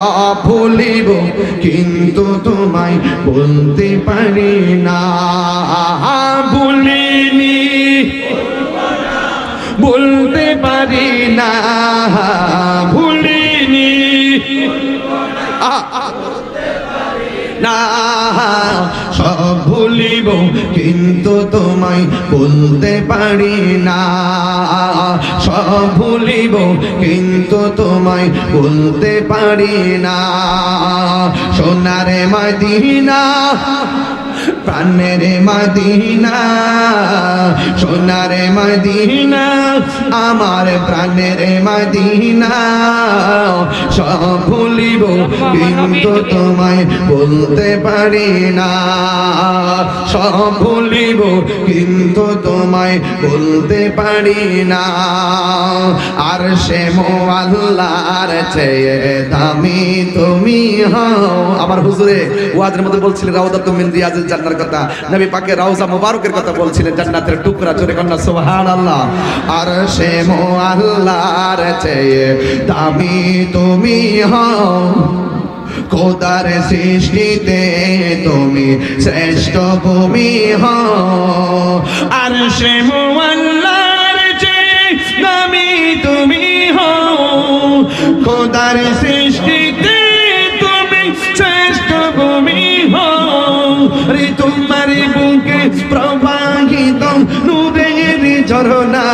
ভুলিব কিন্তু তোমায় বলতে পারি না। ভুলিনি বলতে পারি না, ভুলিনি না। সব ভুলিব কিন্তু তোমায় বলতে পারি না। সব ভুলিব কিন্তু তোমায় বলতে পারি না। সোনার মদিনা প্রাণের মদিনা, সোনার মদিনা আমার প্রাণের মদিনা। সব ভুলিব কিন্তু তোমায় বলতে পারি না। সব ভুলিব কিন্তু তোমায় বলতে পারি না। আর সে আল্লাহর চেয়ে দামি তুমি হও। আমার হুজুরে ওয়াজের মধ্যে বলছিলেন রাউদাতুম মিন রিয়াজিল জান্নার কথা, নবী পাকের রওজা মুবারকের কথা বলছিলেন, জান্নাতের টুকরা। জোরে কন্যা সুবহানাল্লাহ। আর সে আল্লাহর চেয়ে দামি তুমি হও। খোদার সৃষ্টিতে তুমি শ্রেষ্ঠ ভূমি হও। আর সে আল্লাহর চেয়ে দামি তুমি হও। খোদার সৃষ্টিতে তুমি শ্রেষ্ঠ ভূমি হও। রে তোমার বুকে প্রবাহিত নূরের ঝরনা,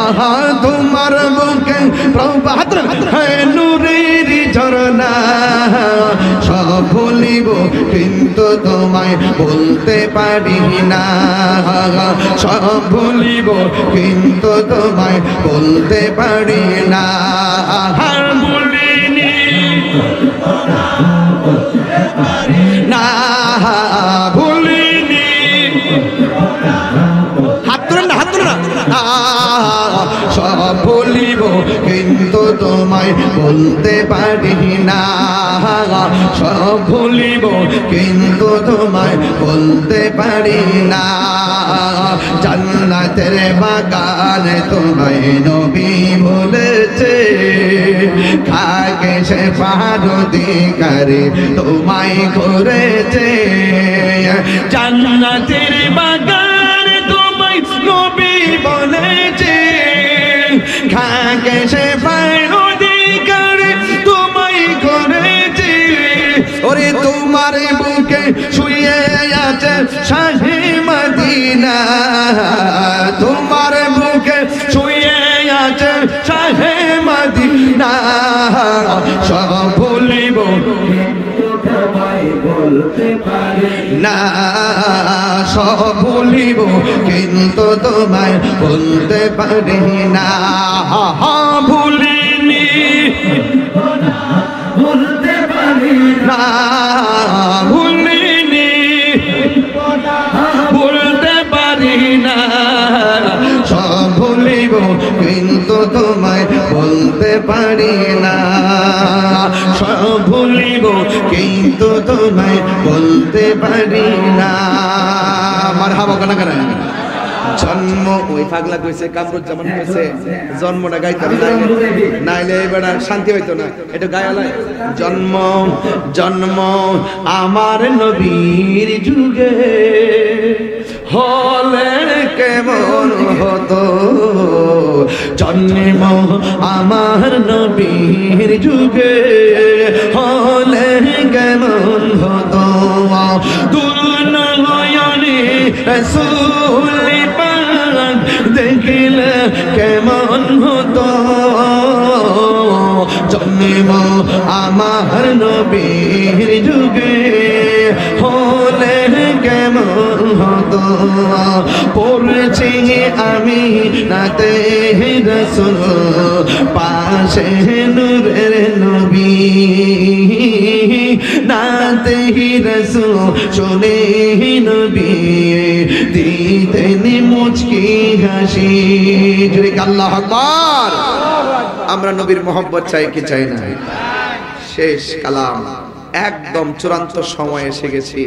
আহা তোমার বুকে প্রবাহিত নূরের ঝরনা। সব ভুলিব কিন্তু তোমায় বলতে পারি না। সব ভুলিব কিন্তু তোমায় বলতে পারি না। ভুলিনি না, ভুলিনি। হাত তুলেন না, হাত তুলেন না। সব ভুলিব কিন্তু তোমায় বলতে পারি না। সব ভুলিব কিন্তু তোমায় বলতে পারি না। জান্নাতের বাগান তোমায় নবী বলেছে, খাকে সে পারদিগারে তোমায় করেছে। জান্নাতের বাগান তোমায় নবী বলেছে, খাকে সে পারদিগারে তোমায় করেছে। ওরে তোমার বুকে শুয়ে আছে শাহে মদিনা। তোমার বুকে শুয়ে আছে শাহে মদিনা। সব ভুলিব না। সব ভুলিব কিন্তু তোমায় বলতে পারি না। ভুলিনি বলতে পারি না। ভুলিনি বলতে পারি না। সব ভুলিব কিন্তু তোমায় বলতে পারি না। সব ভুলিব কিন্তু তোমায় বলতে পারি না। মারহাবা কানা কানা। জন্ম ওই পাগলা কইছে, কামরুজ্জামান কইছে জন্মটা গাইতাম নাইলে এবার শান্তি হইতো না। এটা গায়ালায় জন্ম জন্ম আমার নবীর যুগে হলে কেমন হতো। জন্ম আমার নবীর যুগে হলে কেমন হতো। দুনয়নে রাসূল পাক দেখিলে কেমন হতো। জন্ম আমার নবীর যুগে হলে কেমন হতো। পড়েছি আমি নাতে রাসূল পাশে নূরের নবী। নাতে রাসূল শুনে নবী দিতেন মুচকি হাসি। জোরে আল্লাহু আকবার। আমরা নবীর মোহব্বত চাই কি চাই না? শেষ কালাম, একদম চূড়ান্ত সময় এসে গেছি।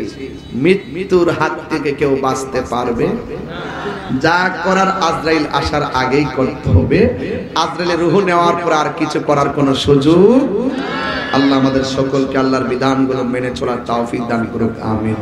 মৃত্যুর হাত থেকে কেউ বাঁচতে পারবে যা করার আজরাইল আসার আগেই করতে হবে। আজরাইলের রূহ নেওয়ার পর আর কিছু করার কোনো সুযোগ আল্লাহ আমাদের সকলকে আল্লাহর বিধানগুলো মেনে চলার তৌফিক দান করুক, আমিন।